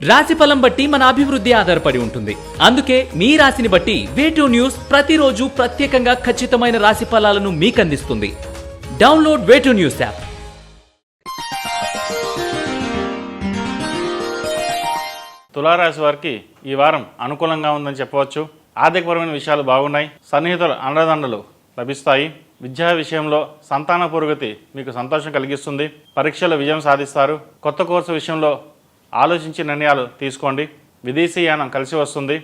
రాశిఫలం బట్టి మన అభివృద్ధి ఆధారపడి ఉంటుంది. అందుకే మీ రాశిని బట్టి వే2 న్యూస్ ప్రతిరోజు ప్రత్యేకంగా ఖచ్చితమైన రాశి ఫలాలను మీకు అందిస్తుంది. Download way two news app. తులారాశి వారికి ఈ వారం అనుకూలంగా ఉందని చెప్పవచ్చు. ఆర్థికపరమైన విషయాలు బాగున్నాయి. సన్నిహితుల అండదండలు లభిస్తాయి. విద్యా విషయంలో సంతాన పురోగతి మీకు సంతోషం కలిగిస్తుంది. పరీక్షలో విజయం సాధిస్తారు. కొత్త కోర్సు విషయంలో ఆలోచించి నిర్ణయాలు తీసుకోండి. విదేశీయానం కలిసి వస్తుంది.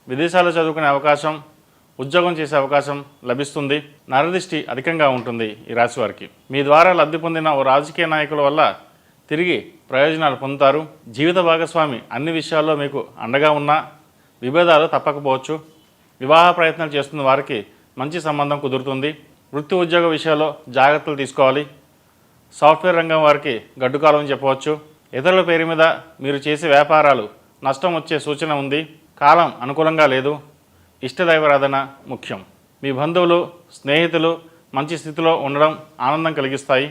విదేశాల్లో చదువుకునే అవకాశం, ఉద్యోగం చేసే అవకాశం లభిస్తుంది. నరదృష్టి అధికంగా ఉంటుంది ఈ రాశి వారికి. మీ ద్వారా లబ్ధి పొందిన ఓ రాజకీయ నాయకుల వల్ల తిరిగి ప్రయోజనాలు పొందుతారు. జీవిత భాగస్వామి అన్ని విషయాల్లో మీకు అండగా ఉన్నా విభేదాలు తప్పకపోవచ్చు. వివాహ ప్రయత్నాలు చేస్తున్న వారికి మంచి సంబంధం కుదురుతుంది. వృత్తి ఉద్యోగ విషయాల్లో జాగ్రత్తలు తీసుకోవాలి. సాఫ్ట్వేర్ రంగం వారికి గడ్డుకాలం అని చెప్పవచ్చు. ఇతరుల పేరు మీద మీరు చేసే వ్యాపారాలు నష్టం వచ్చే సూచన ఉంది. కాలం అనుకూలంగా లేదు. ఇష్టదైవారాధన ముఖ్యం. మీ బంధువులు, స్నేహితులు మంచి స్థితిలో ఉండడం ఆనందం కలిగిస్తాయి.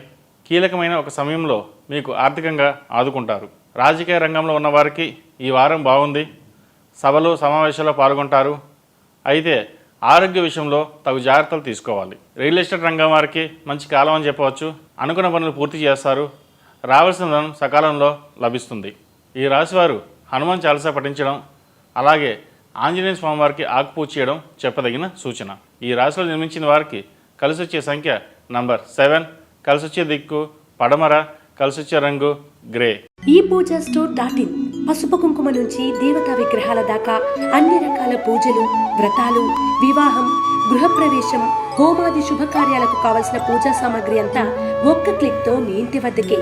కీలకమైన ఒక సమయంలో మీకు ఆర్థికంగా ఆదుకుంటారు. రాజకీయ రంగంలో ఉన్నవారికి ఈ వారం బాగుంది. సభలు, సమావేశాల్లో పాల్గొంటారు. అయితే ఆరోగ్య విషయంలో తగు జాగ్రత్తలు తీసుకోవాలి. రియల్ ఎస్టేట్ రంగం వారికి మంచి కాలం అని చెప్పవచ్చు. అనుకున్న పనులు పూర్తి చేస్తారు. రావాల్సిన ధనం సకాలంలో లభిస్తుంది. ఈ రాశివారు హనుమాన్ చాలీసా పఠించడం, అలాగే ఆంజనేయ స్వామి వారికి ఆకుపూజ చేయడం చెప్పదగిన సూచన. ఈ రాశిలో జన్మించిన వారికి కలిసి వచ్చే సంఖ్య నంబర్ 7, కలిసి వచ్చే దిక్కు పడమర, కలిసి వచ్చే రంగు గ్రే. ఈ పూజా స్టోర్.in పసుపు కుంకుమ నుంచి దేవతా విగ్రహాల దాకా అన్ని రకాల పూజలు, వ్రతాలు, వివాహం, గృహప్రవేశం, హోమాది శుభకార్యాలకు కావలసిన పూజా సామాగ్రి అంతా ఒక్క క్లిక్తో మీ ఇంటి వద్దకే.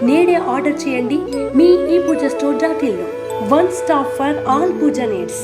నేడే ఆర్డర్ చేయండి మీ ఈ పూజా స్టోర్.in లో. One stop for all puja needs.